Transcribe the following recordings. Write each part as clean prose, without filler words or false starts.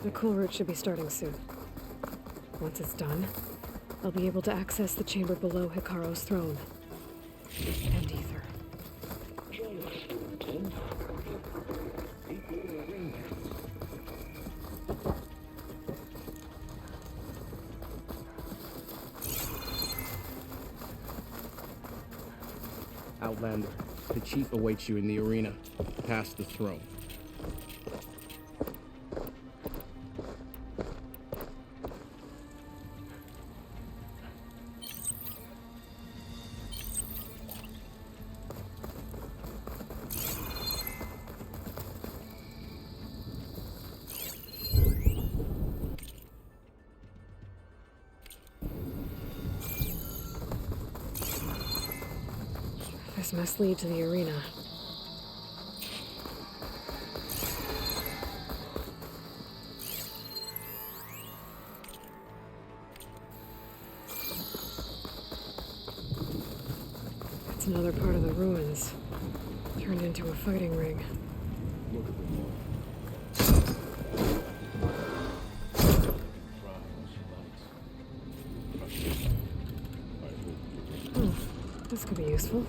The cool route should be starting soon. Once it's done, I'll be able to access the chamber below Hikaro's throne. And Ether. Outlander, the chief awaits you in the arena, past the throne. This must lead to the arena. It's another part of the ruins, turned into a fighting ring. Look at them all. Oh, this could be useful.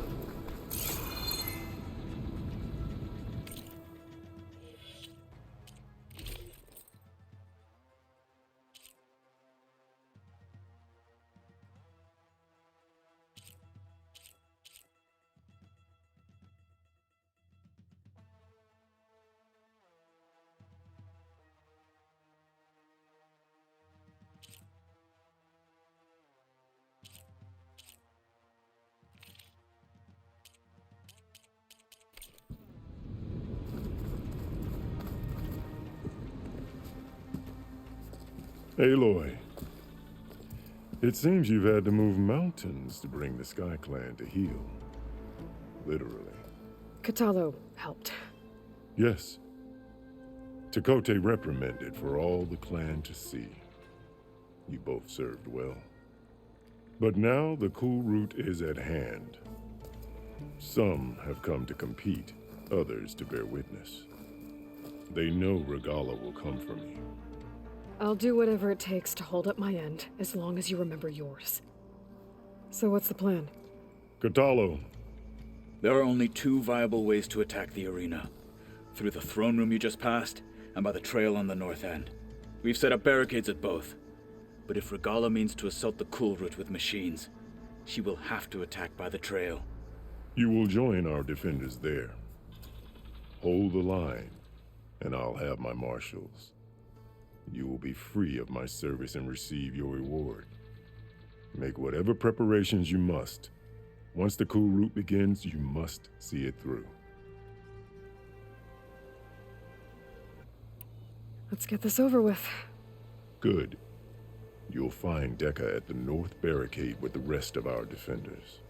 Aloy, it seems you've had to move mountains to bring the Sky Clan to heel. Literally. Kotallo helped. Yes. Tekote reprimanded for all the clan to see. You both served well. But now the cool route is at hand. Some have come to compete, others to bear witness. They know Regalla will come for me. I'll do whatever it takes to hold up my end, as long as you remember yours. So what's the plan? Kotallo. There are only two viable ways to attack the arena. Through the throne room you just passed, and by the trail on the north end. We've set up barricades at both. But if Regalla means to assault the cool route with machines, she will have to attack by the trail. You will join our defenders there. Hold the line, and I'll have my marshals. You will be free of my service and receive your reward. Make whatever preparations you must. Once the cool route begins, you must see it through. Let's get this over with. Good. You'll find Dekka at the north barricade with the rest of our defenders.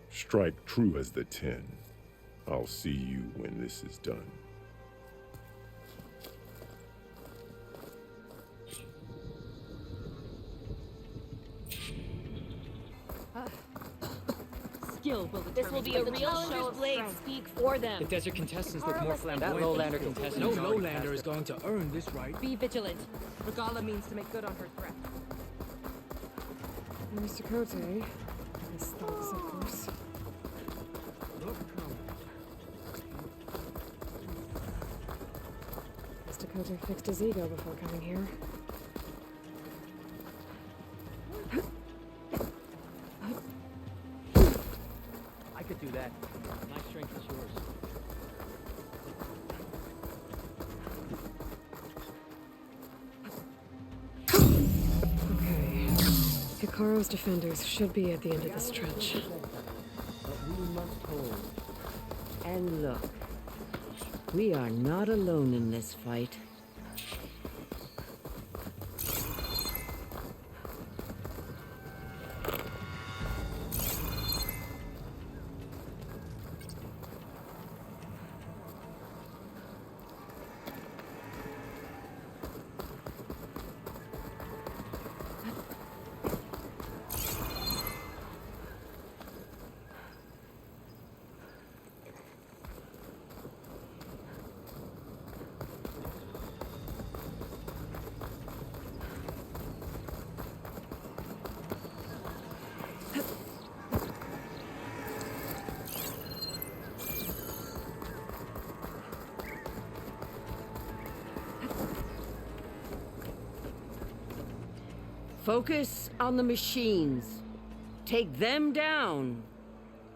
Strike true as the 10. I'll see you when this is done. This will be a real show of blades speak for them. The desert contestants look more flamboyant. That lowlander contestant. No lowlander is going to earn this right. Be vigilant. Regalla means to make good on her threat. Mr. Kote. His thoughts, of course. Mr. Kote fixed his ego before coming here. I could do that. My strength is yours. Okay. Hikaro's defenders should be at the end of the stretch. But we must hold. And look, we are not alone in this fight. Focus on the machines. Take them down,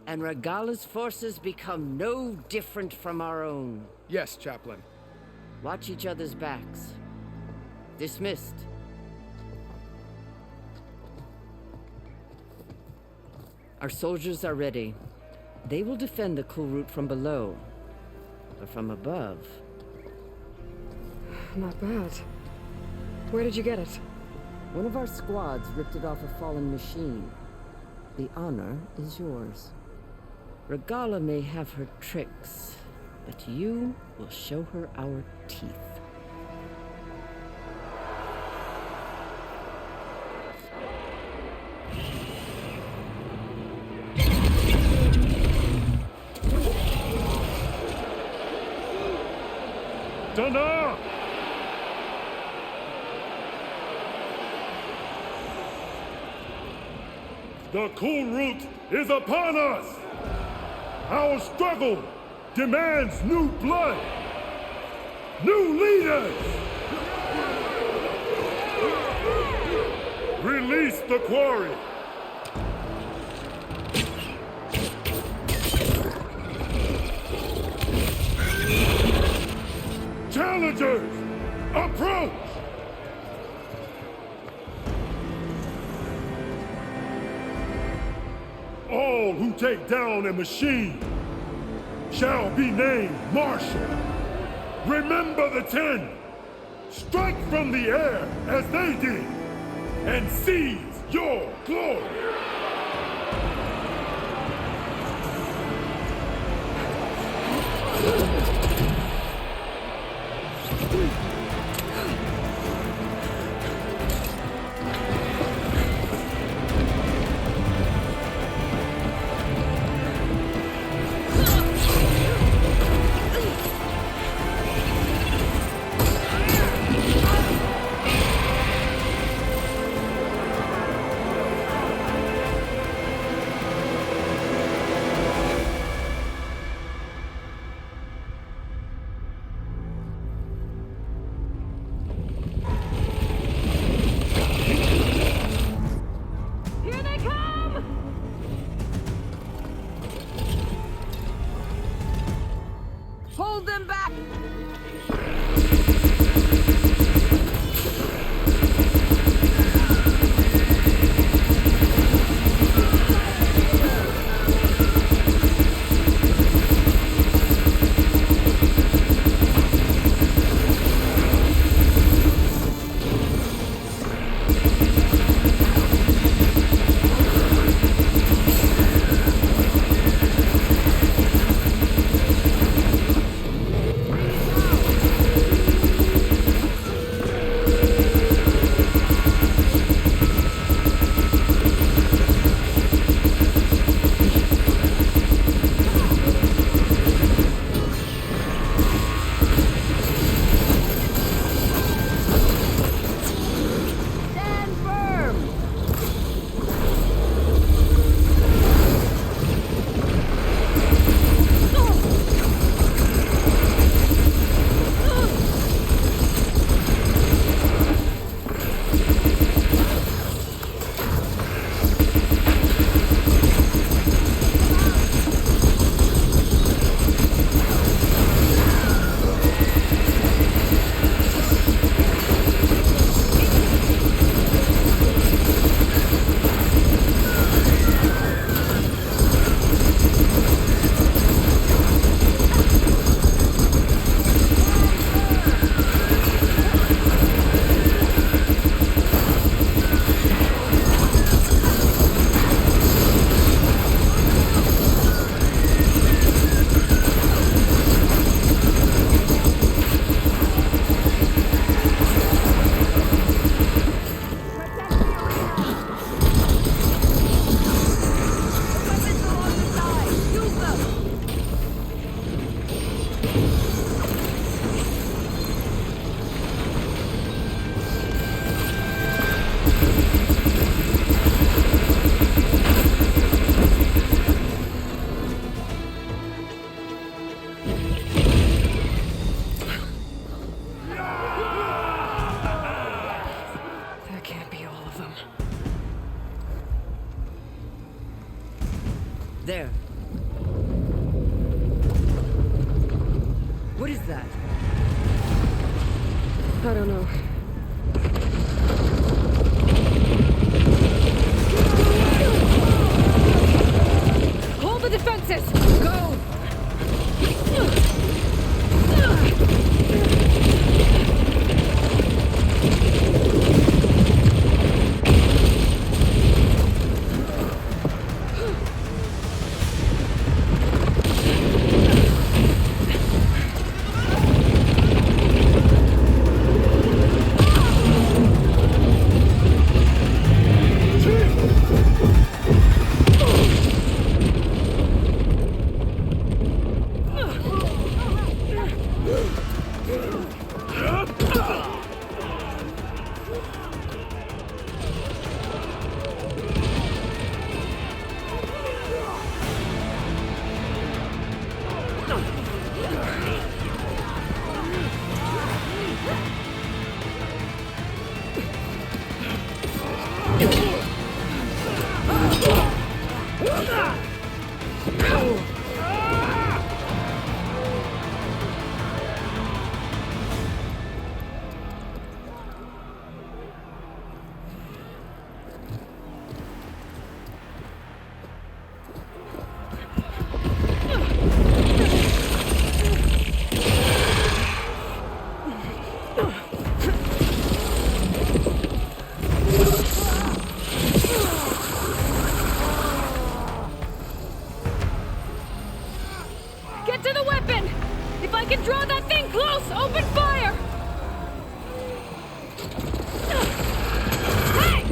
and Regala's forces become no different from our own. Yes, Chaplain. Watch each other's backs. Dismissed. Our soldiers are ready. They will defend the cool route from below. But from above... Not bad. Where did you get it? One of our squads ripped it off a fallen machine. The honor is yours. Regala may have her tricks, but you will show her our teeth. Dana! The cool route is upon us! Our struggle demands new blood! New leaders! Release the quarry! Challengers, approach! All who take down a machine shall be named Marshal. Remember the 10. Strike from the air as they did, and seize your glory. Here they come! Hold them back! There. What is that? I don't know. Hold the defenses! Go! Get to the weapon! If I can draw that thing close, open fire! Hey!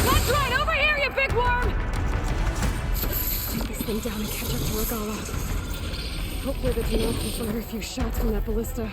That's right, over here, you big worm! Take this thing down and catch up to Regala. Hopefully the Tenno can fire a few shots from that ballista.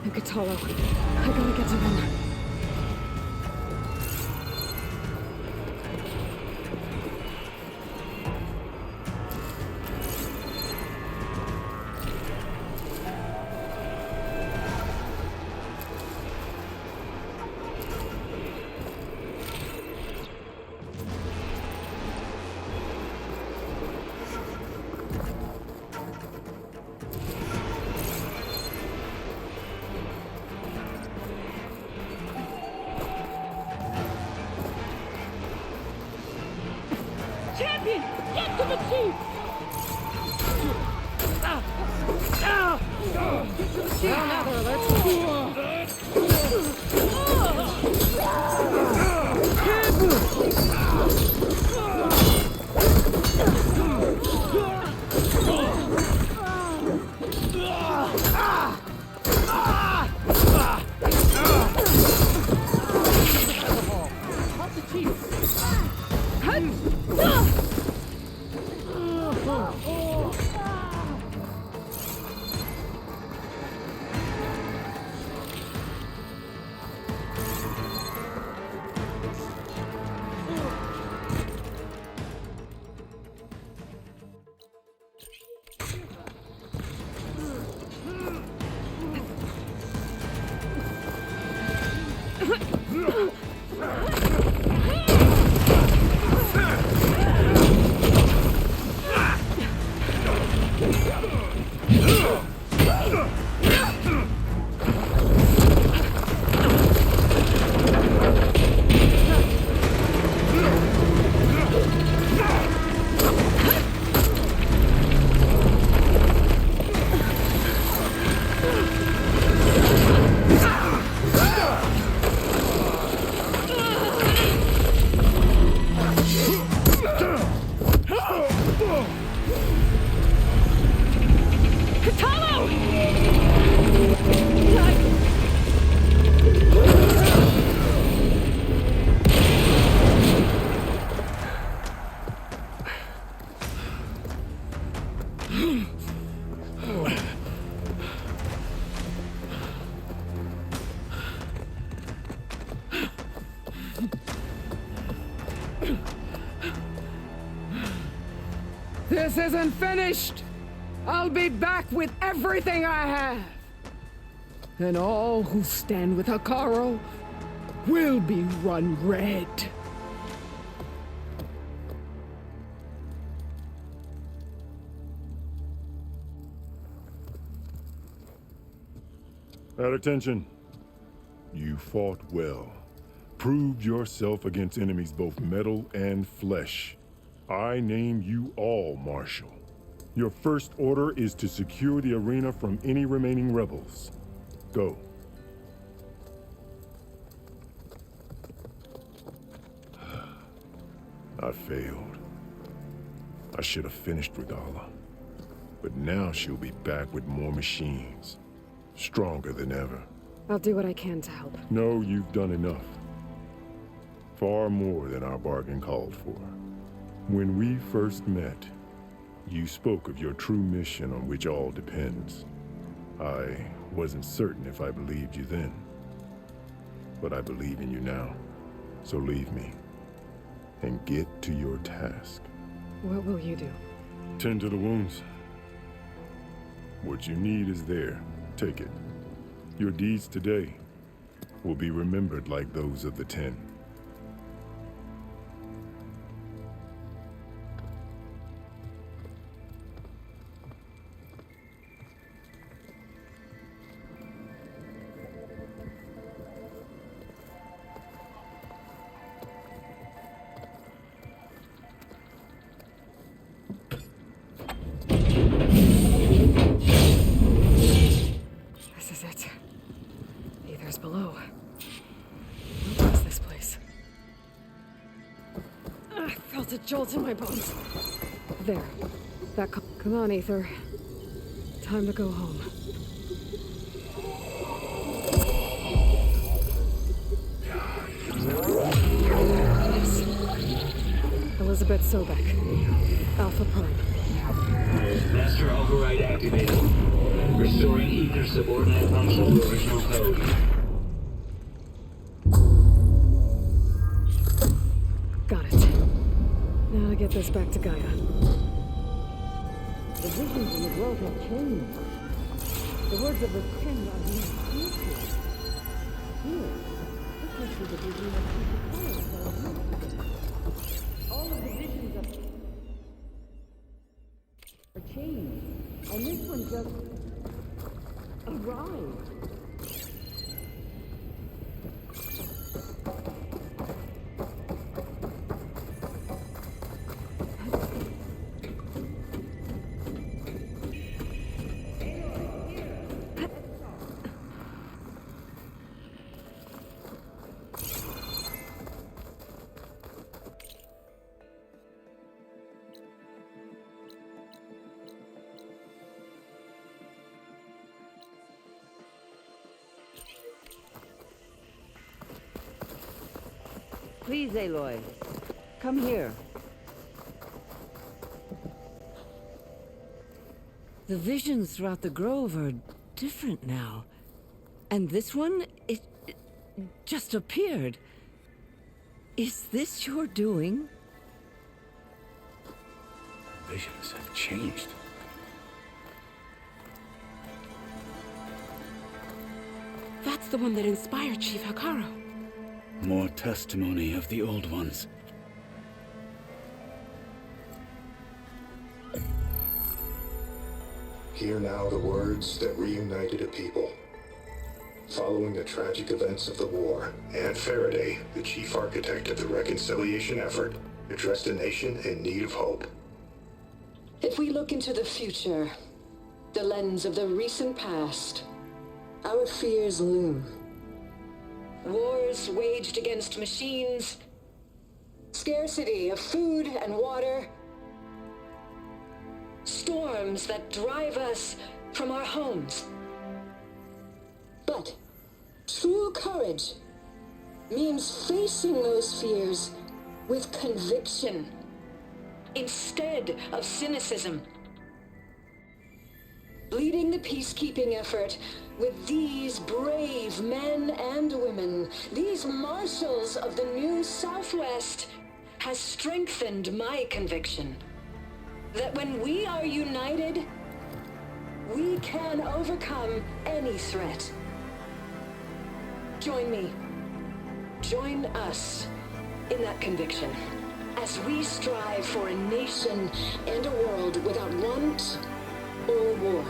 And Katalo. I gotta get to them. Champion! Get to the chief! Well, now they're This isn't finished! I'll be back with everything I have! And all who stand with Hekarro will be run red. At attention. You fought well. Proved yourself against enemies both metal and flesh. I name you all Marshal. Your first order is to secure the arena from any remaining rebels. Go. I failed. I should have finished Regalla. But now she'll be back with more machines. Stronger than ever. I'll do what I can to help. No, you've done enough. Far more than our bargain called for. When we first met, you spoke of your true mission on which all depends. I wasn't certain if I believed you then. But I believe in you now. So leave me. And get to your task. What will you do? Tend to the wounds. What you need is there. Take it. Your deeds today will be remembered like those of the 10. This is it. Aether's below. What is this place? I felt a jolt in my bones. There. Come on, Aether. Time to go home. Yes. Elizabeth Sobek. Alpha Prime. Master override activated. Restoring ether subordinate function to original code. Got it. Now to get this back to Gaia. The visions in the grove have changed. The words of the pen are being speaking. Here, this must be the vision of Chief. All of the visions are changed, and this one just arrived. Please, Aloy, come here. The visions throughout the grove are different now. And this one, it just appeared. Is this your doing? Visions have changed. That's the one that inspired Chief Hekarro. More testimony of the old ones. Hear now the words that reunited a people. Following the tragic events of the war, Anne Faraday, the chief architect of the reconciliation effort, addressed a nation in need of hope. If we look into the future, the lens of the recent past, our fears loom. Wars waged against machines, scarcity of food and water, storms that drive us from our homes. But true courage means facing those fears with conviction instead of cynicism. Leading the peacekeeping effort with these brave men and women, these marshals of the new Southwest, has strengthened my conviction that when we are united, we can overcome any threat. Join me. Join us in that conviction as we strive for a nation and a world without want or war.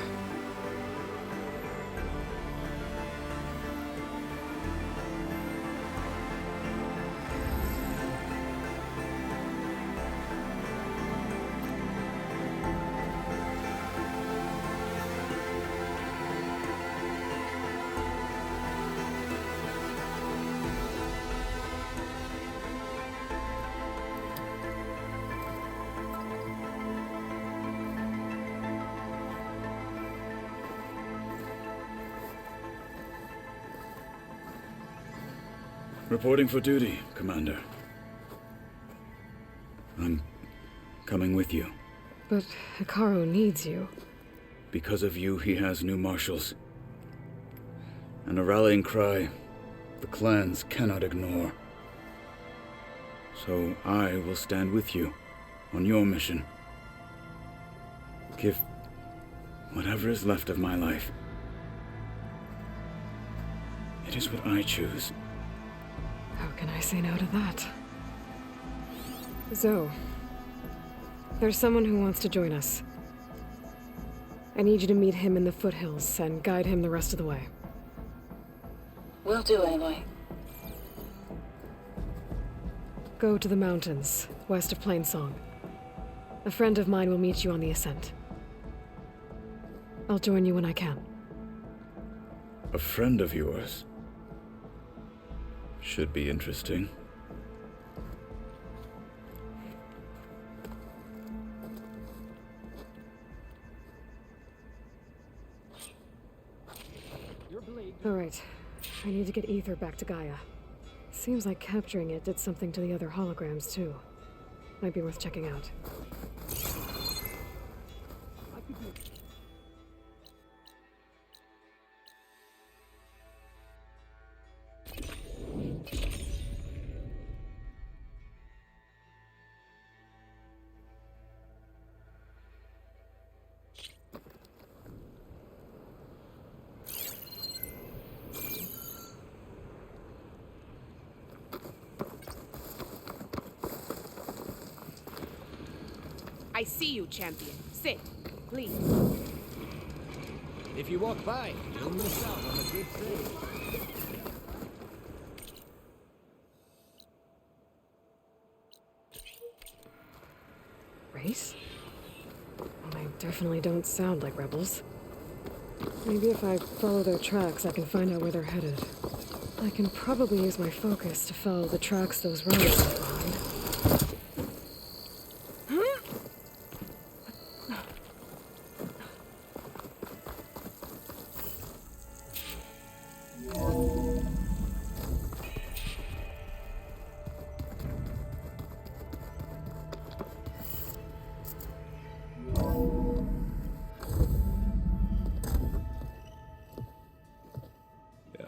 Reporting for duty, Commander. I'm coming with you. But Hekarro needs you. Because of you, he has new marshals. And a rallying cry the clans cannot ignore. So I will stand with you on your mission. Give whatever is left of my life. It is what I choose. How can I say no to that? Zoe, there's someone who wants to join us. I need you to meet him in the foothills and guide him the rest of the way. Will do, Aloy. Go to the mountains, west of Plainsong. A friend of mine will meet you on the ascent. I'll join you when I can. A friend of yours? Should be interesting. All right. I need to get Ether back to Gaia. Seems like capturing it did something to the other holograms, too. Might be worth checking out. I see you, champion. Sit, please. If you walk by, you'll miss out on a good thing. Race? They definitely don't sound like rebels. Maybe if I follow their tracks, I can find out where they're headed. I can probably use my focus to follow the tracks those runners left behind.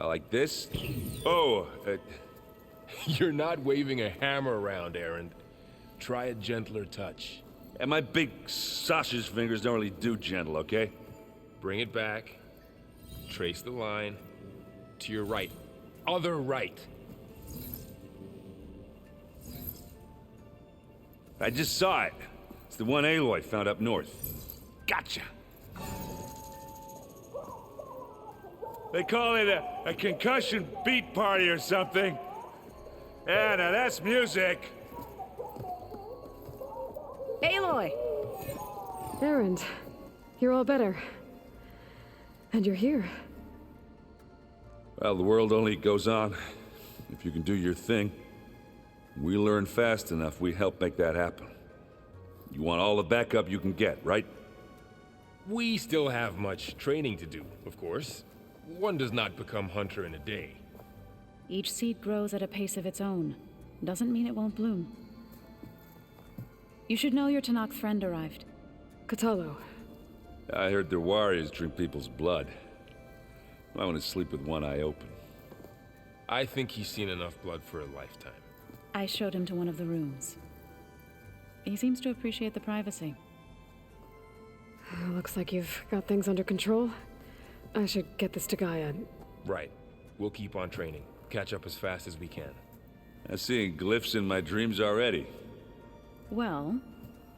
Like this? Oh, you're not waving a hammer around, Erend. Try a gentler touch. And my big sausage fingers don't really do gentle, okay? Bring it back. Trace the line. To your right. Other right. I just saw it. It's the one Aloy found up north. Gotcha! They call it a concussion beat party or something. Yeah, now that's music. Aloy! Erend, you're all better. And you're here. Well, the world only goes on if you can do your thing. We learn fast enough, we help make that happen. You want all the backup you can get, right? We still have much training to do, of course. One does not become hunter in a day. Each seed grows at a pace of its own. Doesn't mean it won't bloom. You should know your Tanakh friend arrived. Kotallo. I heard their warriors drink people's blood. I want to sleep with one eye open. I think he's seen enough blood for a lifetime. I showed him to one of the rooms. He seems to appreciate the privacy. Looks like you've got things under control. I should get this to Gaia. Right. We'll keep on training. Catch up as fast as we can. I'm seeing glyphs in my dreams already. Well,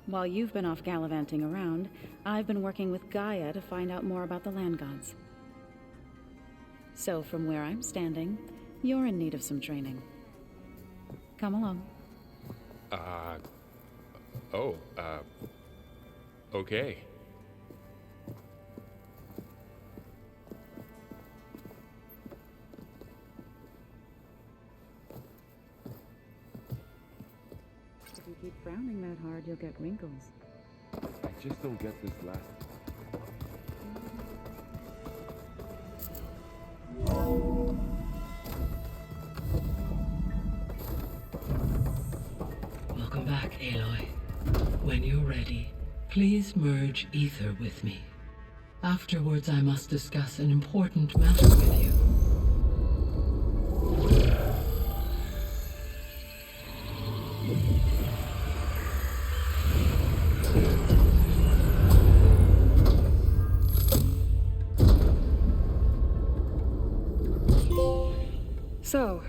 while you've been off gallivanting around, I've been working with Gaia to find out more about the land gods. So from where I'm standing, you're in need of some training. Come along. Okay. If you keep frowning that hard, you'll get wrinkles. I just don't get this last. Welcome back, Aloy. When you're ready, please merge ether with me. Afterwards, I must discuss an important matter with you. So,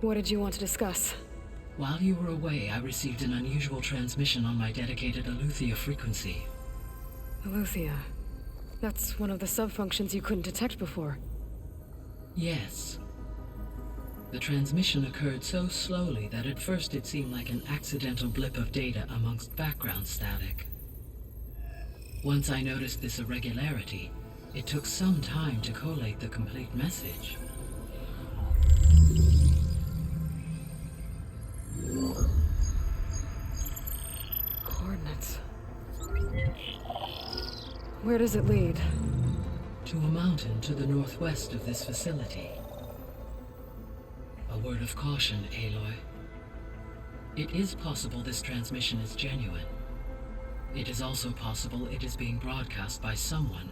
what did you want to discuss? While you were away, I received an unusual transmission on my dedicated Aletheia frequency. Aletheia. That's one of the sub-functions you couldn't detect before. Yes. The transmission occurred so slowly that at first it seemed like an accidental blip of data amongst background static. Once I noticed this irregularity, it took some time to collate the complete message. Coordinates. Where does it lead? To a mountain to the northwest of this facility. A word of caution, Aloy. It is possible this transmission is genuine. It is also possible it is being broadcast by someone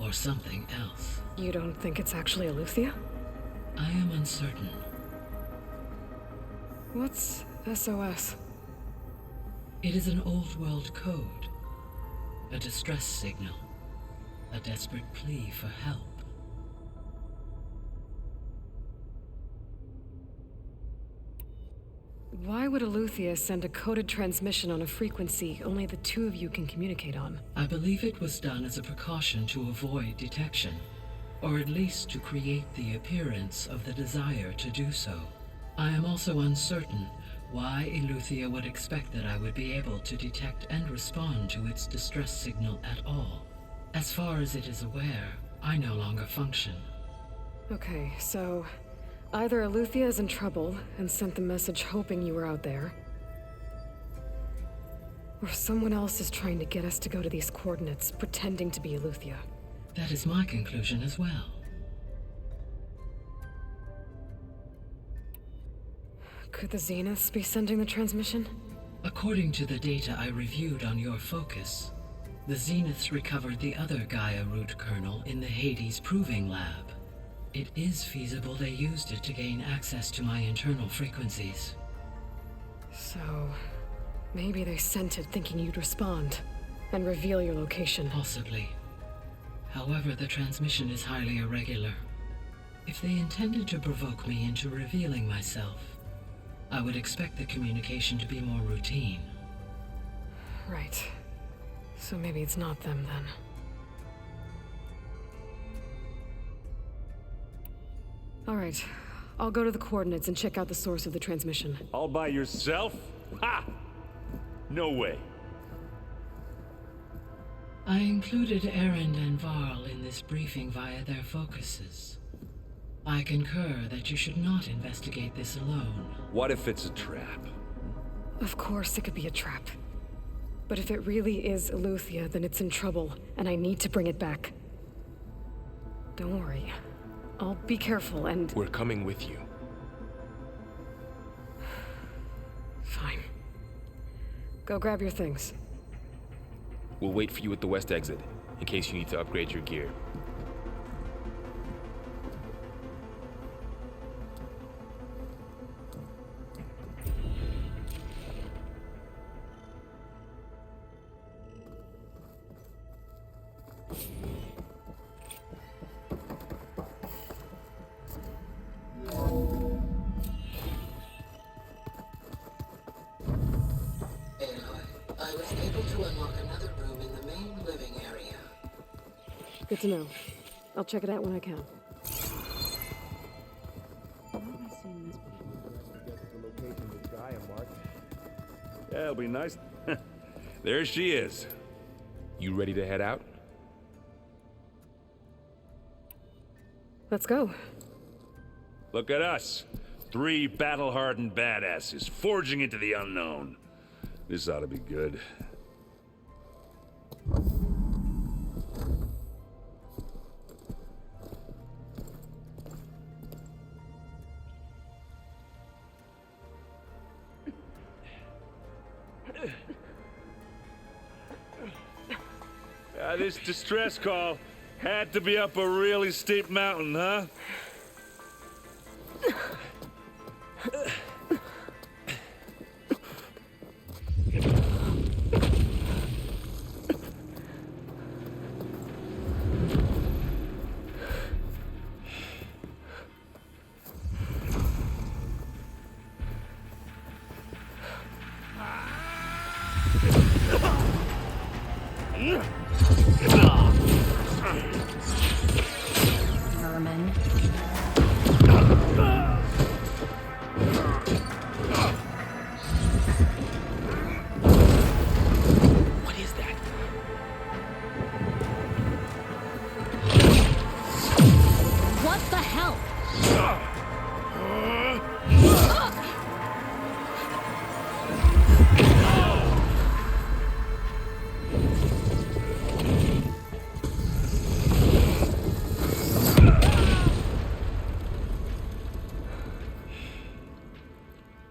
or something else. You don't think it's actually Aletheia? I am uncertain. What's SOS? It is an old world code. A distress signal. A desperate plea for help. Why would Eleuthia send a coded transmission on a frequency only the two of you can communicate on? I believe it was done as a precaution to avoid detection, or at least to create the appearance of the desire to do so. I am also uncertain why Eleuthia would expect that I would be able to detect and respond to its distress signal at all. As far as it is aware, I no longer function. Okay, so either Eleuthia is in trouble and sent the message hoping you were out there, or someone else is trying to get us to go to these coordinates, pretending to be Eleuthia. That is my conclusion as well. Could the Zeniths be sending the transmission? According to the data I reviewed on your focus, the Zeniths recovered the other Gaia root kernel in the Hades Proving Lab. It is feasible they used it to gain access to my internal frequencies. So, maybe they sent it thinking you'd respond and reveal your location. Possibly. However, the transmission is highly irregular. If they intended to provoke me into revealing myself, I would expect the communication to be more routine. Right. So maybe it's not them then. All right. I'll go to the coordinates and check out the source of the transmission. All by yourself? Ha! No way. I included Erend and Varl in this briefing via their focuses. I concur that you should not investigate this alone. What if it's a trap? Of course it could be a trap. But if it really is Eleuthia, then it's in trouble, and I need to bring it back. Don't worry. I'll be careful and... We're coming with you. Fine. Go grab your things. We'll wait for you at the west exit, in case you need to upgrade your gear. I was able to unlock another room in the main living area. Good to know. I'll check it out when I can. Yeah, it'll be nice. There she is. You ready to head out? Let's go. Look at us. 3 battle-hardened badasses forging into the unknown. This ought to be good. This distress call had to be up a really steep mountain, huh? Vermin. What is that? What the hell?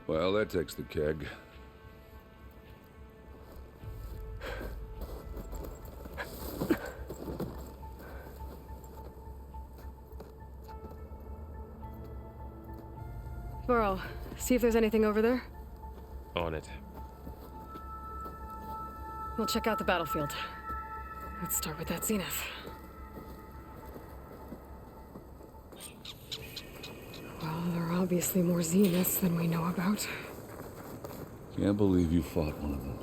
Well, that takes the keg. Varl, see if there's anything over there. On it. We'll check out the battlefield. Let's start with that Zenith. Well, there are obviously more Zeniths than we know about. Can't believe you fought one of them.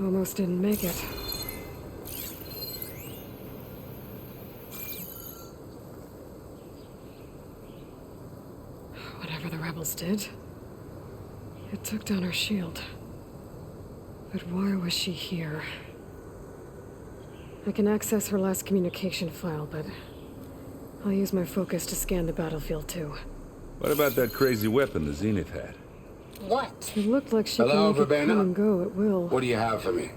Almost didn't make it. Whatever the rebels did, it took down her shield. But why was she here? I can access her last communication file, but I'll use my focus to scan the battlefield too. What about that crazy weapon the Zenith had? What? It looked like she Hello, could make it come Verbena? and go at will. What do you have for me?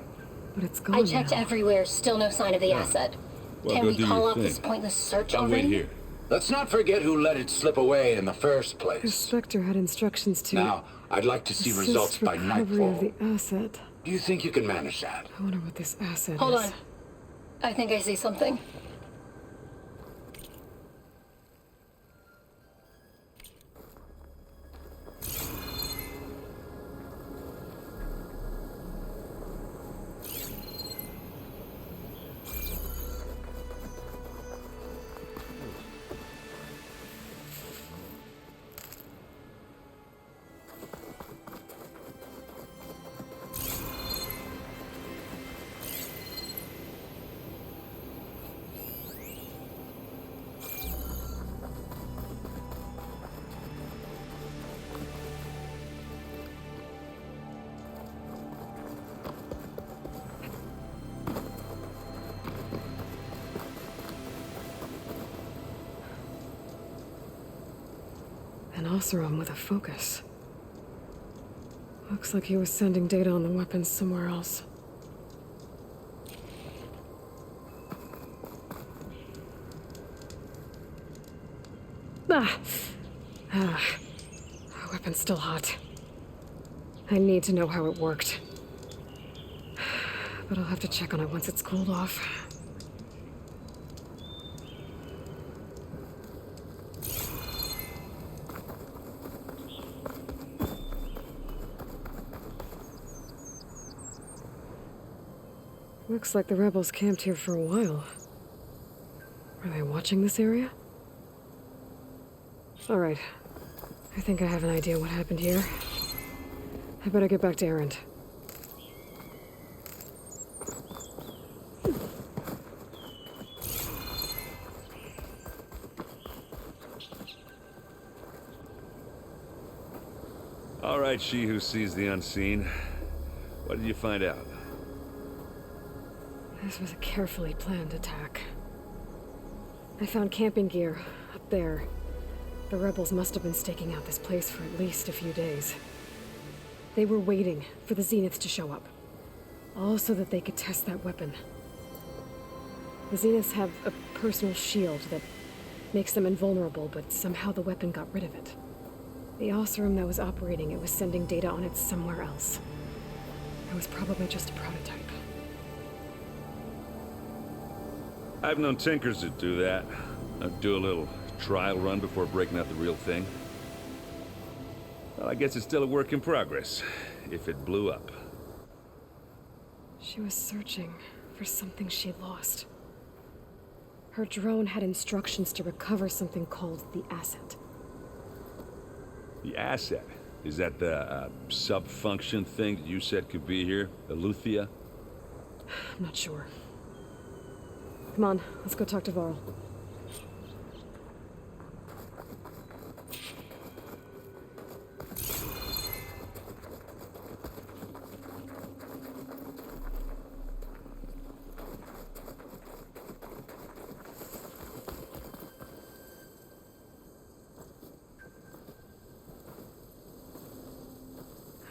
But it's gone I checked now. everywhere, still no sign of the asset. Well, Can go we do call your off thing. this pointless search I'll already? wait here. Let's not forget who let it slip away in the first The place. Spectre had instructions to Now, I'd like to see assist results by recovery nightfall. of the asset. Do you think you can manage that? I wonder what this asset Hold is. on. I think I see something. An Oseram with a focus. Looks like he was sending data on the weapons somewhere else. Ah, weapon's still hot. I need to know how it worked. But I'll have to check on it once it's cooled off. Looks like the rebels camped here for a while. Are they watching this area? Alright. I think I have an idea what happened here. I better get back to Erend. All right, she who sees the unseen. What did you find out? This was a carefully planned attack. I found camping gear up there. The rebels must have been staking out this place for at least a few days. They were waiting for the Zeniths to show up. All so that they could test that weapon. The Zeniths have a personal shield that makes them invulnerable, but somehow the weapon got rid of it. The Oseram that was operating it was sending data on it somewhere else. It was probably just a prototype. I've known tinkers that do that. I'd do a little trial run before breaking out the real thing. Well, I guess it's still a work in progress, if it blew up. She was searching for something she'd lost. Her drone had instructions to recover something called the asset. The asset? Is that the sub-function thing that you said could be here? Eleuthia? I'm not sure. Come on, let's go talk to Varl.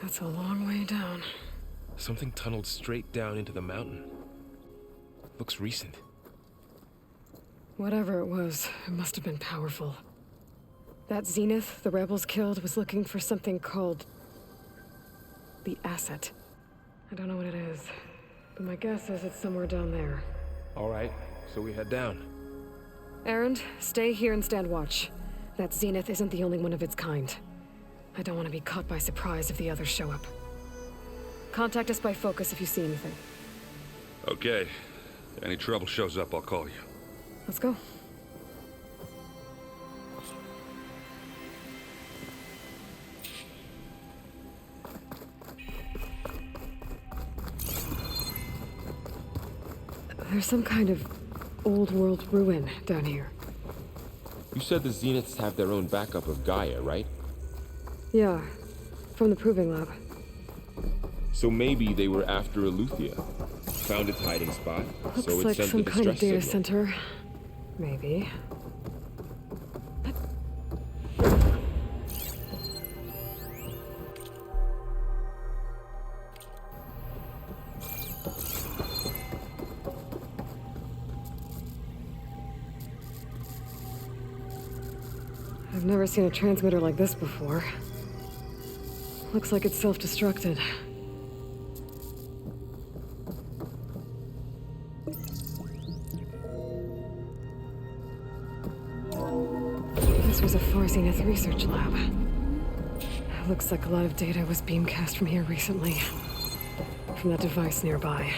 That's a long way down. Something tunneled straight down into the mountain. Looks recent. Whatever it was, it must have been powerful. That Zenith the rebels killed was looking for something called the asset. I don't know what it is, but my guess is it's somewhere down there. All right, so we head down. Erend, stay here and stand watch. That Zenith isn't the only one of its kind. I don't want to be caught by surprise if the others show up. Contact us by focus if you see anything. Okay. If any trouble shows up, I'll call you. Let's go. There's some kind of old world ruin down here. You said the Zeniths have their own backup of Gaia, right? Yeah, from the Proving Lab. So maybe they were after Eleuthia. Found its hiding spot, Looks so it like sent some the kind of distress data signal. center. Maybe. I've never seen a transmitter like this before. Looks like it's self-destructed. This was a Far Zenith research lab. Looks like a lot of data was beamcast from here recently. From that device nearby.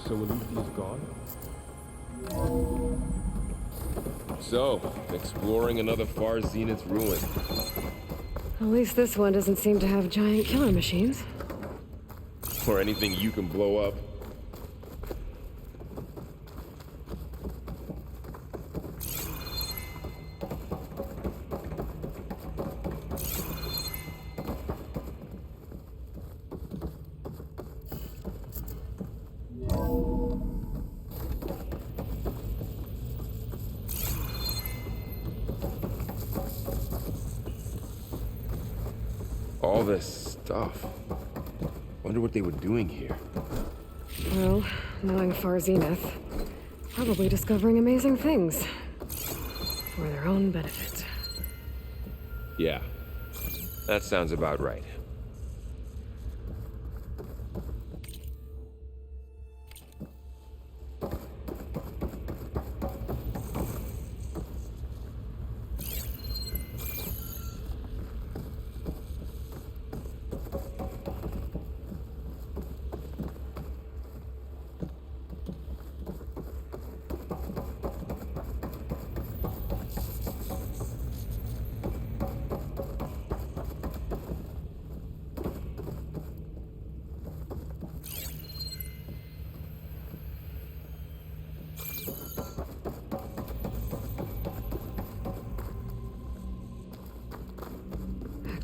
So Eleuthea's gone? So, exploring another Far Zenith ruin. At least this one doesn't seem to have giant killer machines. Or anything you can blow up. All this stuff. Wonder what they were doing here. Well, knowing Far Zenith, probably discovering amazing things. For their own benefit. Yeah, that sounds about right.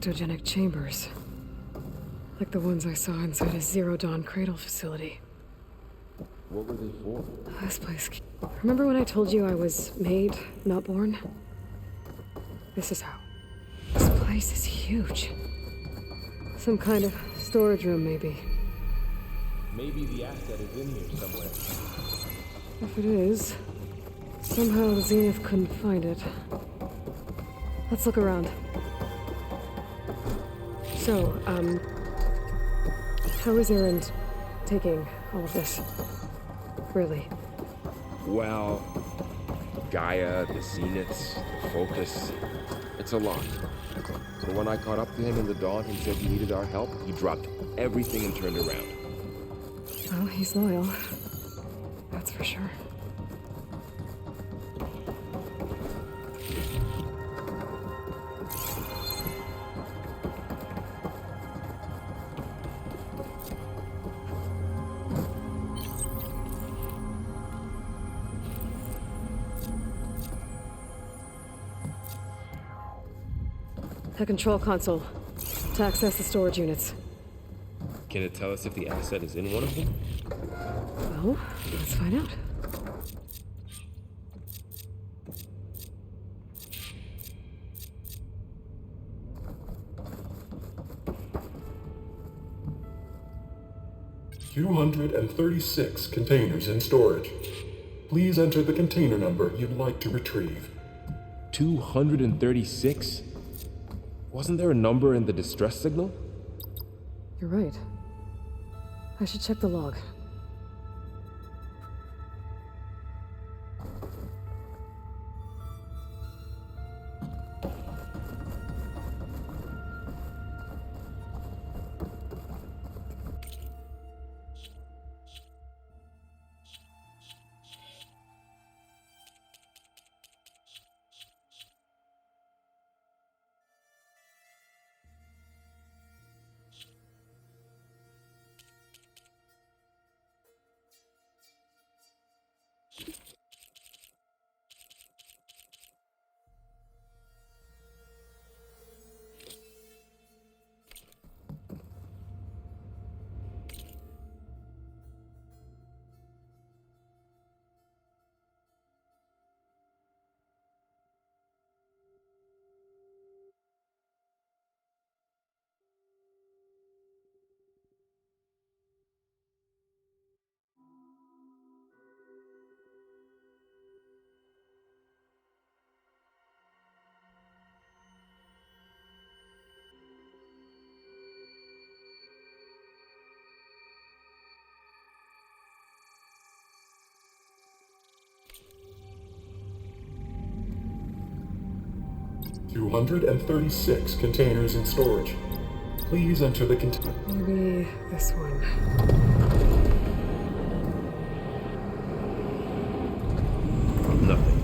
Ectogenic chambers. Like the ones I saw inside a Zero Dawn cradle facility. What were they for? This place... Remember when I told you I was made, not born? This is how. This place is huge. Some kind of storage room, maybe. Maybe the asset is in here somewhere. If it is, somehow the Zenith couldn't find it. Let's look around. So, how is Erend taking all of this? Really? Well, Gaia, the Zeniths, the Focus. It's a lot. So when I caught up to him in the dawn and said he needed our help, he dropped everything and turned around. Well, he's loyal. That's for sure. The control console. To access the storage units. Can it tell us if the asset is in one of them? Well, let's find out. "236 containers in storage. Please enter the container number you'd like to retrieve." 236? Wasn't there a number in the distress signal? You're right. I should check the log. 236 containers in storage. Please enter the container. Maybe this one. Nothing.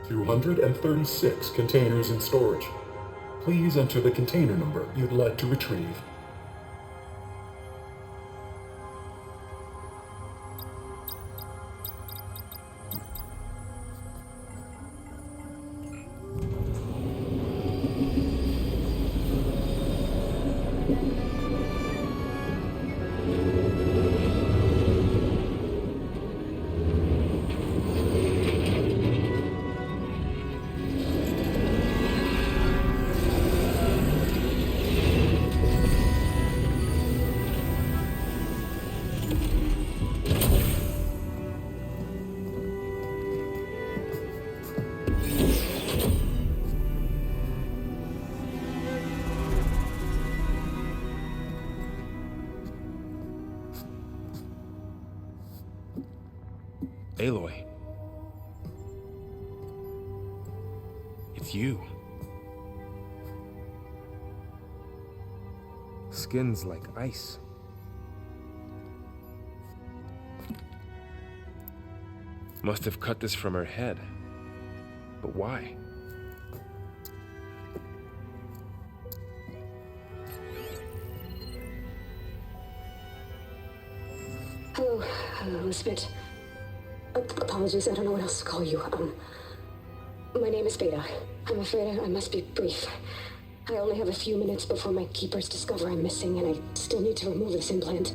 $236 containers in storage. Please enter the container number you'd like to retrieve. Aloy. It's you. Skin's like ice. Must have cut this from her head. But why? Hello, Elizabeth. Apologies, I don't know what else to call you. My name is Beta. I'm afraid I must be brief. I only have a few minutes before my keepers discover I'm missing, and I still need to remove this implant.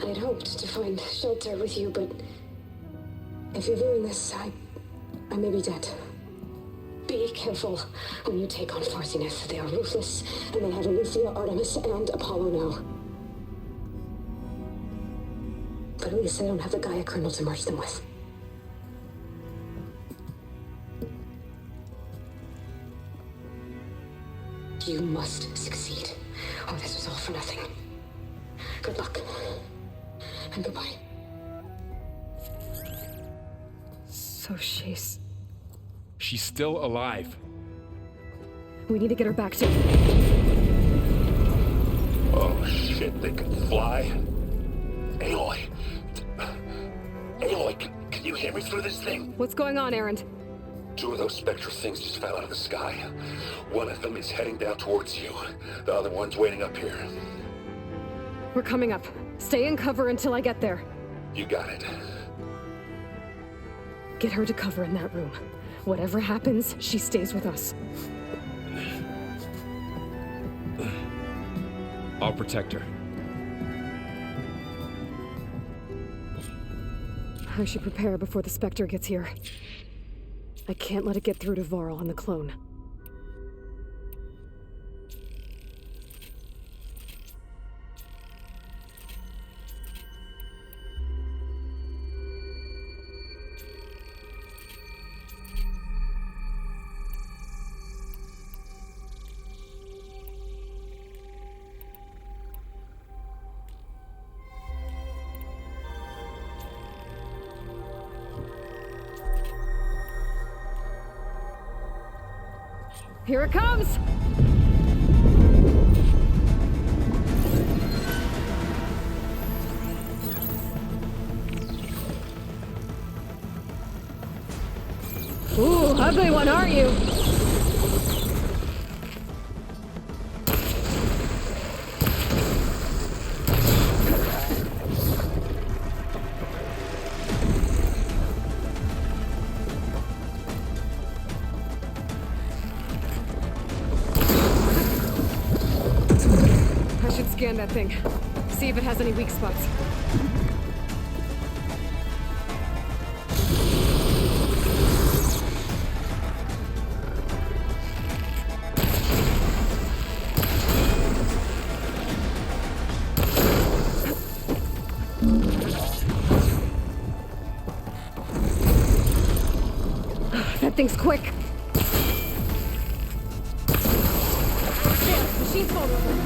I had hoped to find shelter with you, but if you're viewing this, I may be dead. Be careful when you take on Farsineth. They are ruthless, and they have Aletheia, Artemis, and Apollo now. But at least I don't have the Gaia kernel to merge them with. You must succeed, or this was all for nothing. Good luck. And goodbye. So she's still alive. We need to get her back to... Oh shit, they can fly? Aloy! Aloy, can you hear me through this thing? What's going on, Erend? Two of those spectral things just fell out of the sky. One of them is heading down towards you. The other one's waiting up here. We're coming up. Stay in cover until I get there. You got it. Get her to cover in that room. Whatever happens, she stays with us. I'll protect her. I should prepare before the Spectre gets here. I can't let it get through to Varl and the clone. Here it comes! Ooh, ugly one, aren't you? Scan that thing. See if it has any weak spots. That thing's quick. She's vulnerable.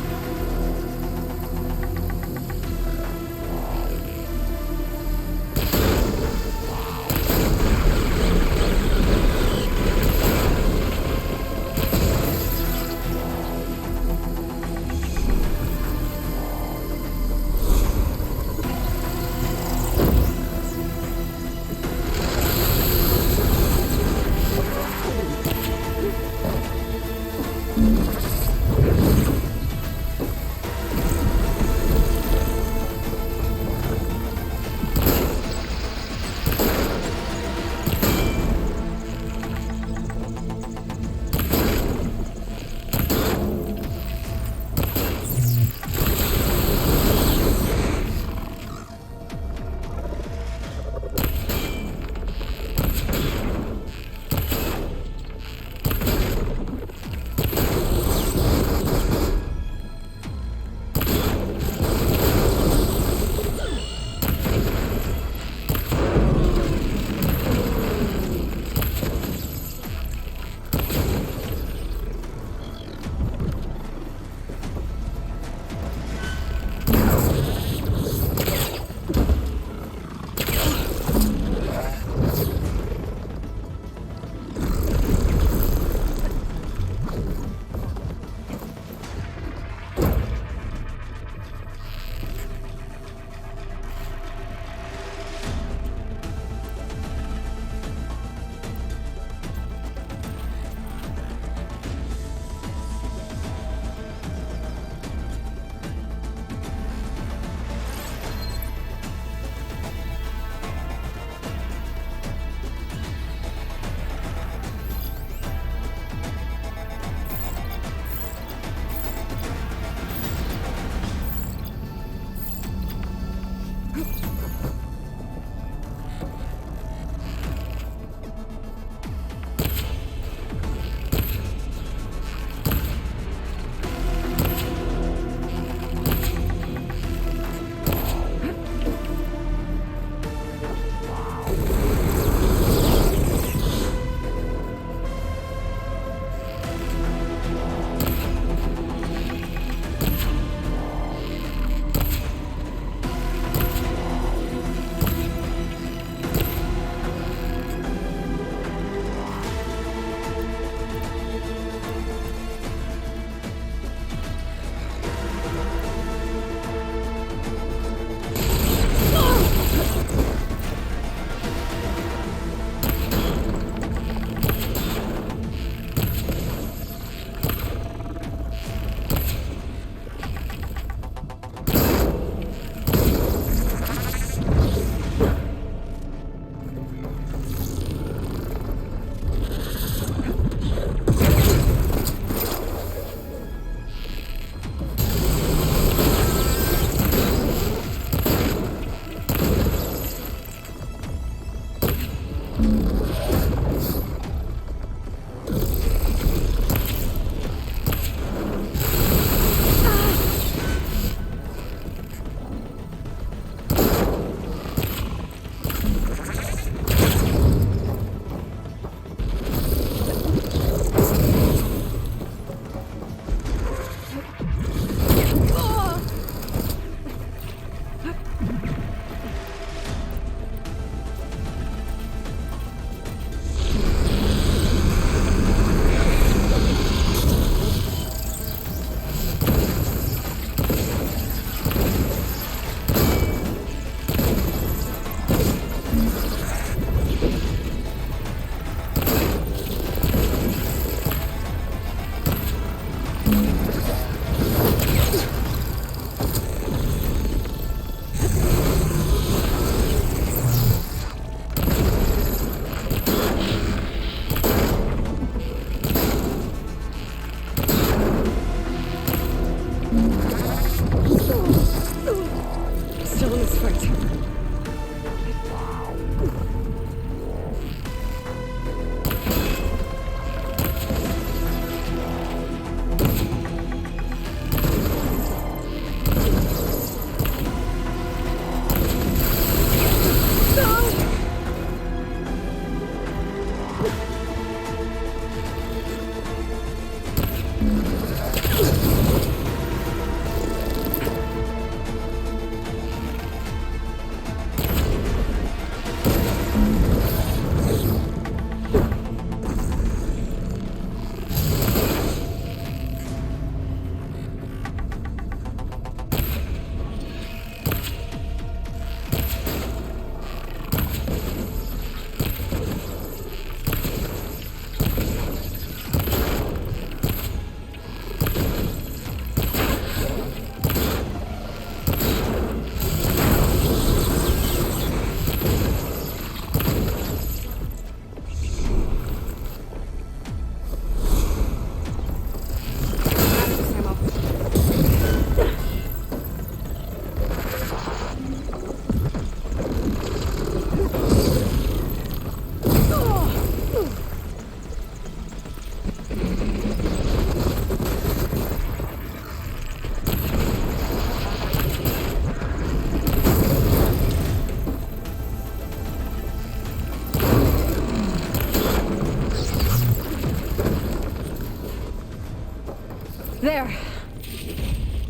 There.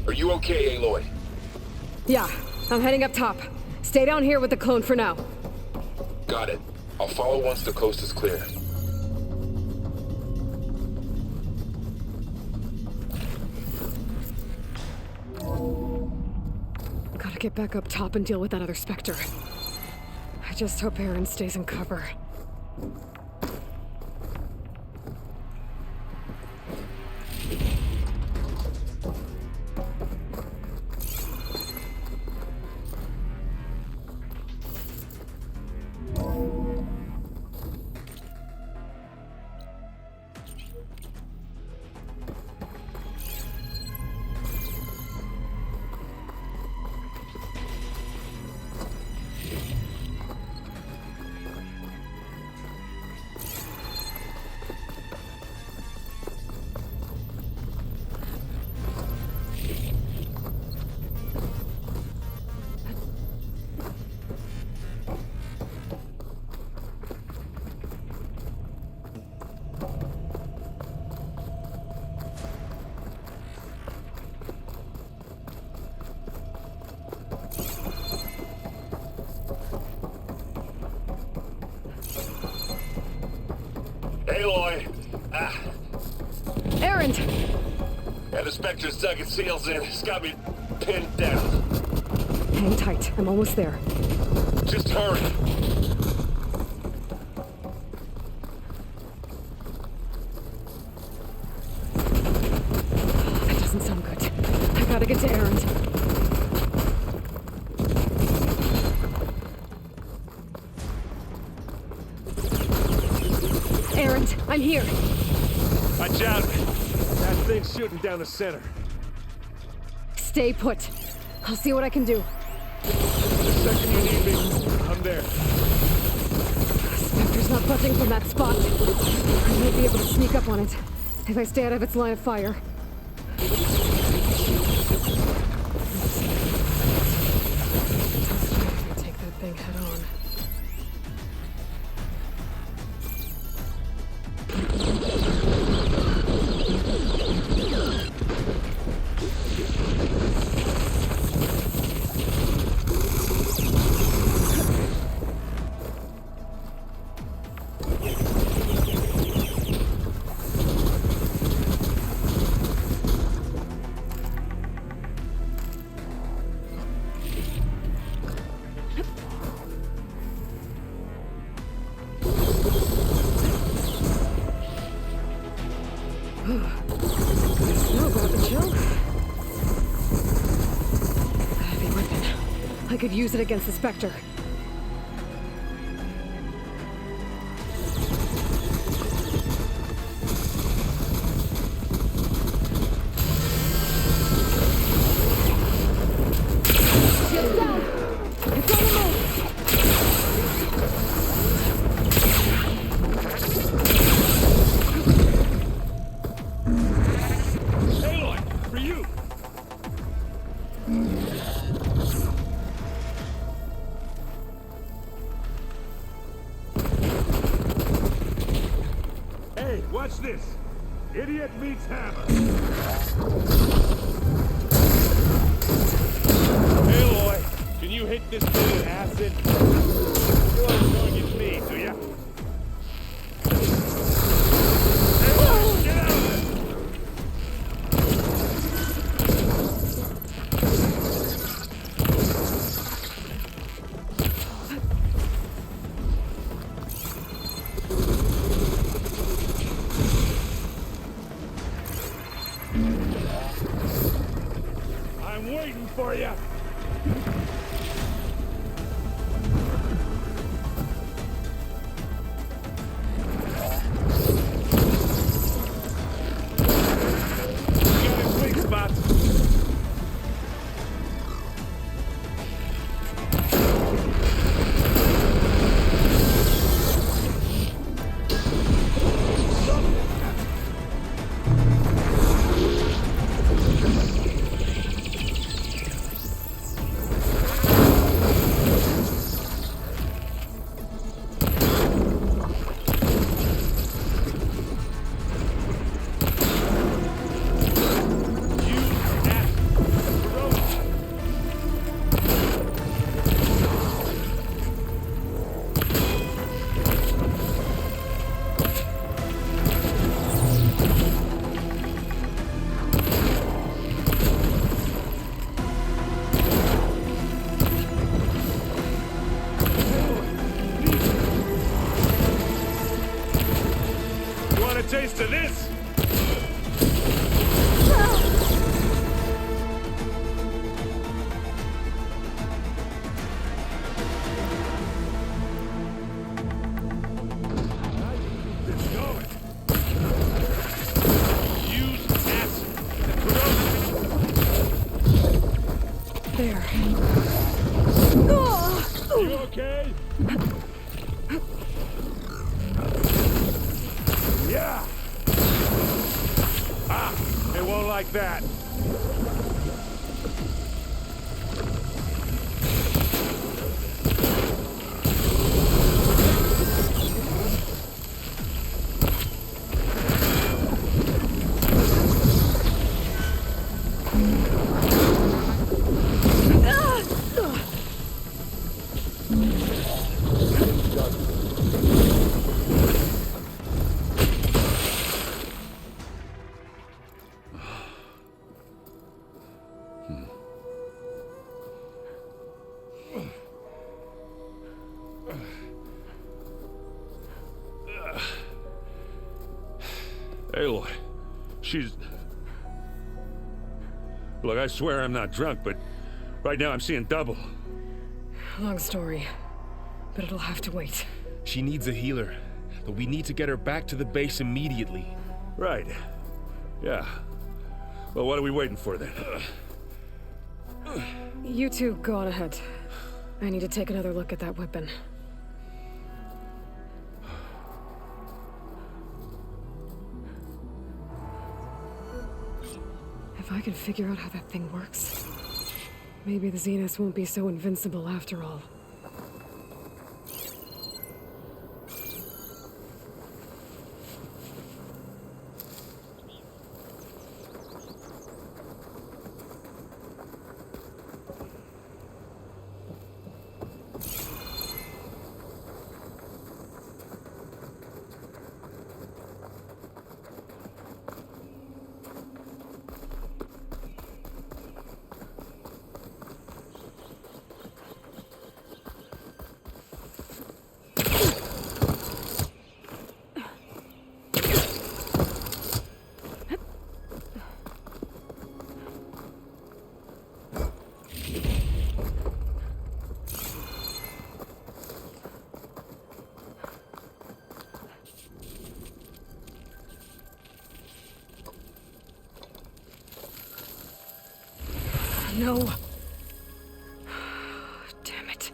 Are you okay, Aloy? Yeah, I'm heading up top. Stay down here with the clone for now. Got it. I'll follow once the coast is clear. Gotta get back up top and deal with that other Spectre. I just hope Aaron stays in cover. Aloy! Aaron! Yeah, the Spectre's dug its heels in. It's got me pinned down. Hang tight. I'm almost there. Just hurry. That doesn't sound good. I gotta get to Aaron. Aaron, I'm here. Watch out! That thing's shooting down the center. Stay put. I'll see what I can do. The second you need me, I'm there. Spectre's not budging from that spot. I might be able to sneak up on it if I stay out of its line of fire. Take that thing head on. I could use it against the Spectre. Get down! It's on the move! Aloy, for you! Hey, watch this! Idiot meets hammer! Aloy, can you hit this thing with acid? You aren't going to get me, do ya? Aloy, get out of there! I'm waiting for you. Got his weak spot. There. You okay? Yeah! Ah! It won't like that. Aloy, she's... Look, I swear I'm not drunk, but right now I'm seeing double. Long story, but it'll have to wait. She needs a healer, but we need to get her back to the base immediately. Right. Yeah. Well, what are we waiting for then? You two go on ahead. I need to take another look at that weapon. If I can figure out how that thing works, maybe the Zeniths won't be so invincible after all. No. Damn it.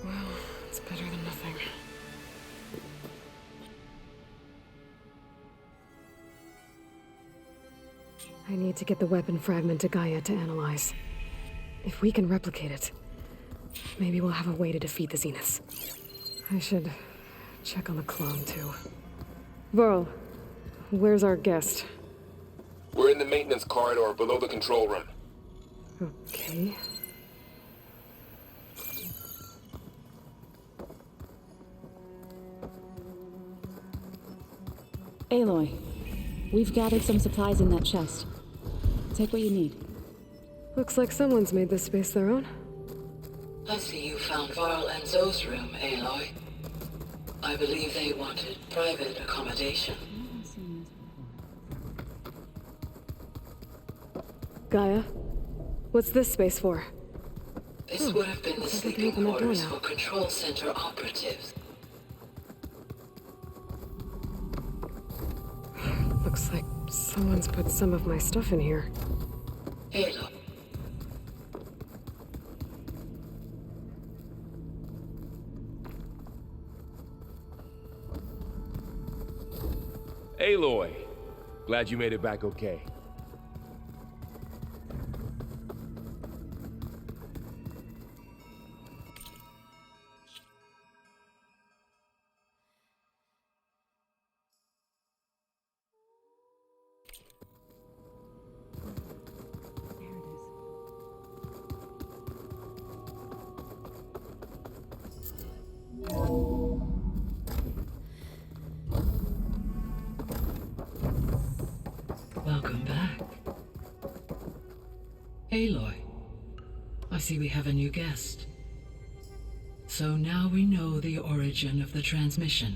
Well, it's better than nothing. I need to get the weapon fragment to Gaia to analyze. If we can replicate it, maybe we'll have a way to defeat the Zeniths. I should check on the clone, too. Varl, where's our guest? We're in the maintenance corridor below the control room. Okay. Aloy, we've gathered some supplies in that chest. Take what you need. Looks like someone's made this space their own. I see you found Varl and Zoe's room, Aloy. I believe they wanted private accommodation. Gaia, what's this space for? This would have been the sleeping quarters for Control Center operatives. Looks like someone's put some of my stuff in here. Aloy. Aloy, glad you made it back okay. Welcome back. Aloy, I see we have a new guest. So now we know the origin of the transmission.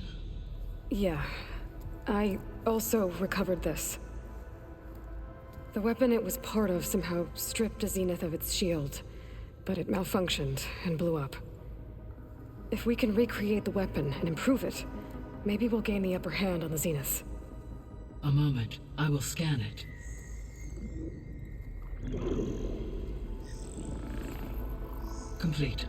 Yeah. I also recovered this. The weapon it was part of somehow stripped a Zenith of its shield, but it malfunctioned and blew up. If we can recreate the weapon and improve it, maybe we'll gain the upper hand on the Zeniths. A moment. I will scan it. Complete.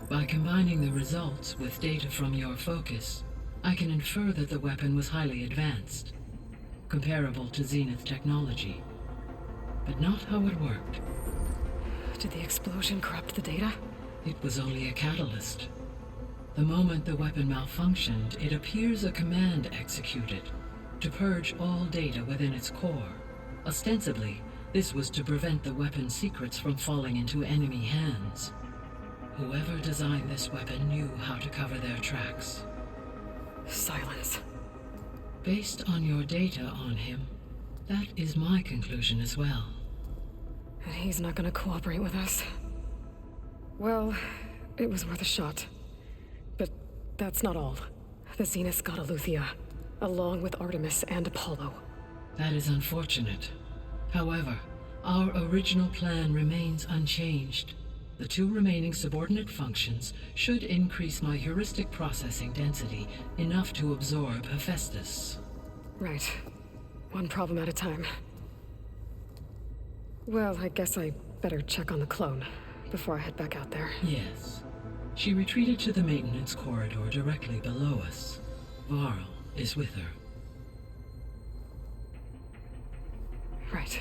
By combining the results with data from your focus, I can infer that the weapon was highly advanced, comparable to Zenith technology, but not how it worked. Did the explosion corrupt the data? It was only a catalyst. The moment the weapon malfunctioned, it appears a command executed to purge all data within its core. Ostensibly, this was to prevent the weapon's secrets from falling into enemy hands. Whoever designed this weapon knew how to cover their tracks. Silence. Based on your data on him, that is my conclusion as well. And he's not gonna cooperate with us. Well, it was worth a shot. But that's not all. The Zeniths got Aletheia, along with Artemis and Apollo. That is unfortunate. However, our original plan remains unchanged. The 2 remaining subordinate functions should increase my heuristic processing density enough to absorb Hephaestus. Right. One problem at a time. Well, I guess I better check on the clone before I head back out there. Yes. She retreated to the maintenance corridor directly below us. Varl is with her. Right.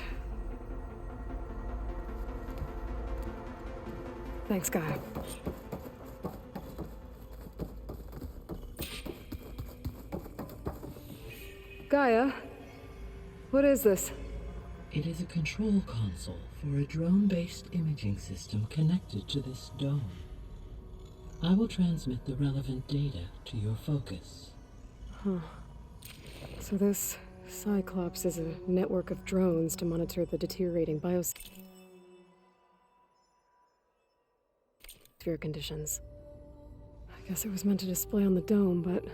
Thanks, Gaia. Gaia? What is this? It is a control console for a drone-based imaging system connected to this dome. I will transmit the relevant data to your focus. Huh. So this Cyclops is a network of drones to monitor the deteriorating biosphere conditions. I guess it was meant to display on the dome, but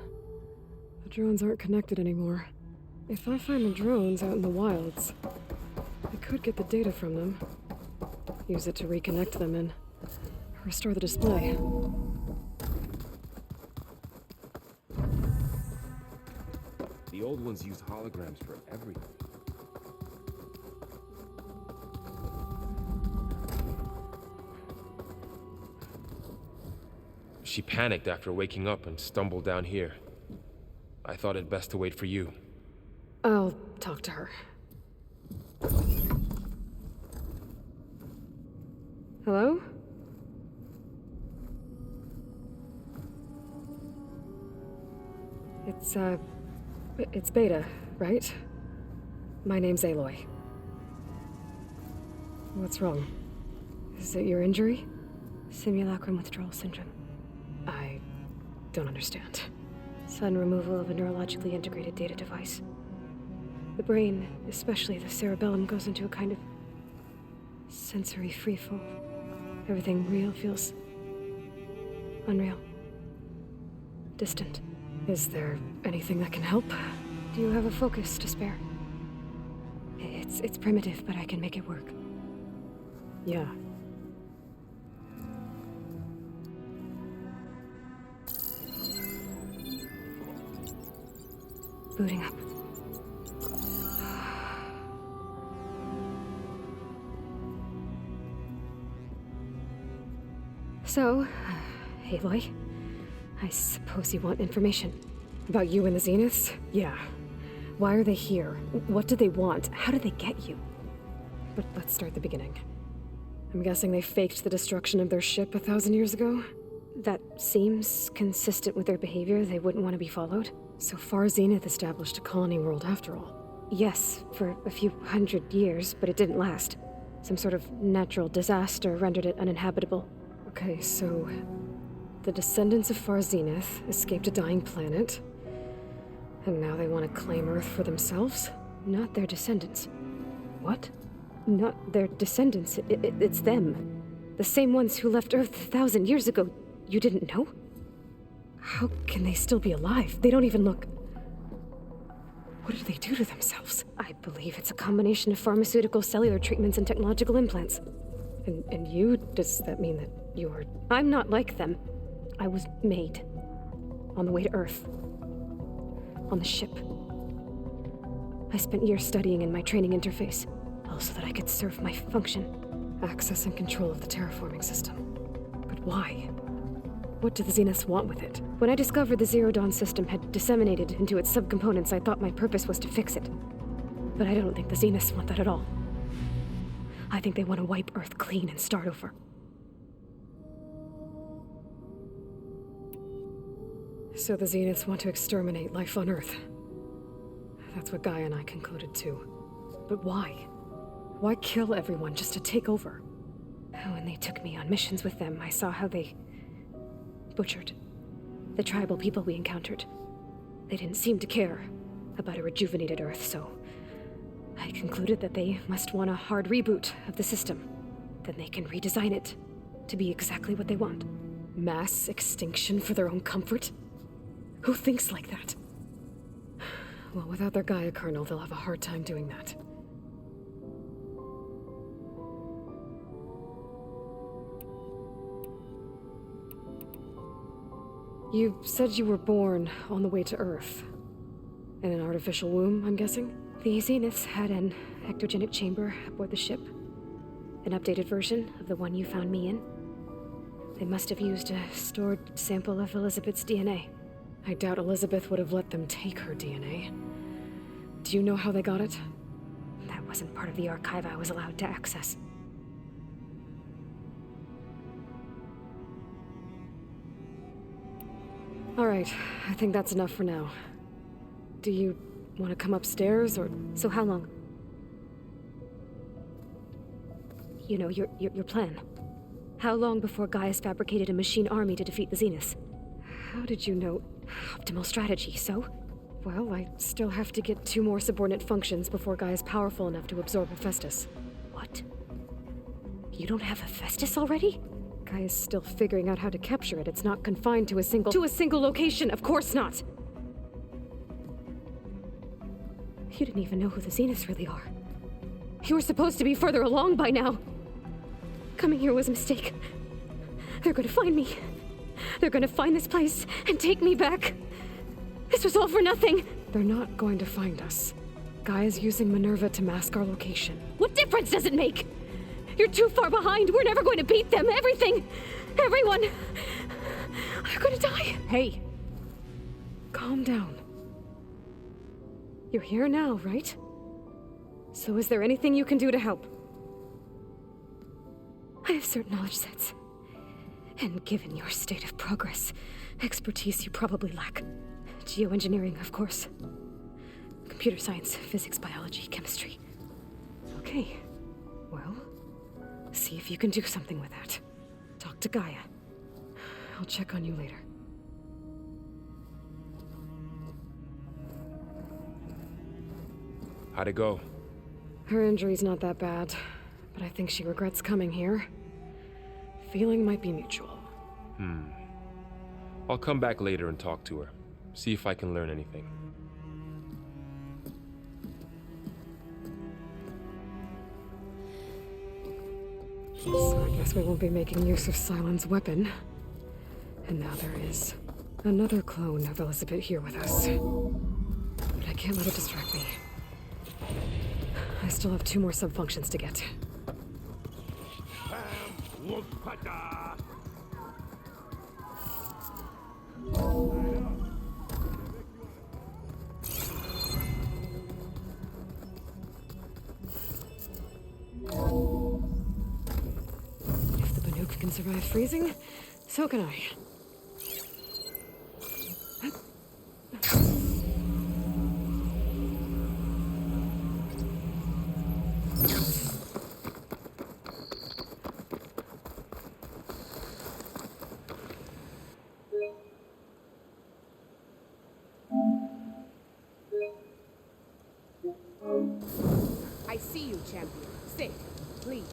the drones aren't connected anymore. If I find the drones out in the wilds, I could get the data from them, use it to reconnect them and restore the display. The old ones used holograms for everything. She panicked after waking up and stumbled down here. I thought it best to wait for you. I'll talk to her. Hello? It's Beta, right? My name's Aloy. What's wrong? Is it your injury? Simulacrum withdrawal syndrome. I don't understand. Sudden removal of a neurologically integrated data device. The brain, especially the cerebellum, goes into a kind of sensory freefall. Everything real feels unreal. Distant. Is there anything that can help? Do you have a focus to spare? It's primitive, but I can make it work. Yeah. Booting up. So, Aloy, I suppose you want information. About you and the Zeniths? Yeah. Why are they here? What do they want? How did they get you? But let's start at the beginning. I'm guessing they faked the destruction of their ship 1,000 years ago? That seems consistent with their behavior. They wouldn't want to be followed. So far, Zenith established a colony world after all. Yes, for a few hundred years, but it didn't last. Some sort of natural disaster rendered it uninhabitable. Okay, so the descendants of Far Zenith escaped a dying planet, and now they want to claim Earth for themselves? Not their descendants. What? Not their descendants. It's them. The same ones who left Earth 1,000 years ago. You didn't know? How can they still be alive? They don't even look... What did they do to themselves? I believe it's a combination of pharmaceutical, cellular treatments, and technological implants. And you? Does that mean that you're... I'm not like them. I was made. On the way to Earth. On the ship. I spent years studying in my training interface, all so that I could serve my function. Access and control of the terraforming system. But why? What do the Zeniths want with it? When I discovered the Zero Dawn system had disseminated into its subcomponents, I thought my purpose was to fix it. But I don't think the Zeniths want that at all. I think they want to wipe Earth clean and start over. So the Zeniths want to exterminate life on Earth. That's what Gaia and I concluded too. But why? Why kill everyone just to take over? When they took me on missions with them, I saw how they butchered the tribal people we encountered. They didn't seem to care about a rejuvenated Earth, so I concluded that they must want a hard reboot of the system. Then they can redesign it to be exactly what they want. Mass extinction for their own comfort? Who thinks like that? Well, without their Gaia kernel, they'll have a hard time doing that. You said you were born on the way to Earth. In an artificial womb, I'm guessing? The Zeniths had an ectogenic chamber aboard the ship. An updated version of the one you found me in. They must have used a stored sample of Elizabeth's DNA. I doubt Elizabeth would have let them take her DNA. Do you know how they got it? That wasn't part of the archive I was allowed to access. All right, I think that's enough for now. Do you want to come upstairs, or...? So how long? You know, your plan. How long before Gaia's fabricated a machine army to defeat the Zeniths? How did you know? Optimal strategy, so? Well, I still have to get 2 more subordinate functions before Gaia's powerful enough to absorb Hephaestus. What? You don't have Hephaestus already? Gaia's still figuring out how to capture it. It's not confined to a single location, of course not! You didn't even know who the Zeniths really are. You were supposed to be further along by now. Coming here was a mistake. They're gonna find me. They're gonna find this place and take me back. This was all for nothing. They're not going to find us. Gaia's using Minerva to mask our location. What difference does it make? You're too far behind. We're never going to beat them. Everything, everyone, are gonna die. Hey, calm down. You're here now, right? So is there anything you can do to help? I have certain knowledge sets. And given your state of progress, expertise you probably lack. Geoengineering, of course. Computer science, physics, biology, chemistry. Okay. Well, see if you can do something with that. Talk to Gaia. I'll check on you later. How'd it go? Her injury's not that bad, but I think she regrets coming here. Feeling might be mutual. I'll come back later and talk to her. See if I can learn anything. So I guess we won't be making use of Sylens' weapon. And now there is another clone of Elizabeth here with us. But I can't let it distract me. I still have 2 more sub-functions to get. If the Banuk can survive freezing, so can I. I see you, champion. Sit, please.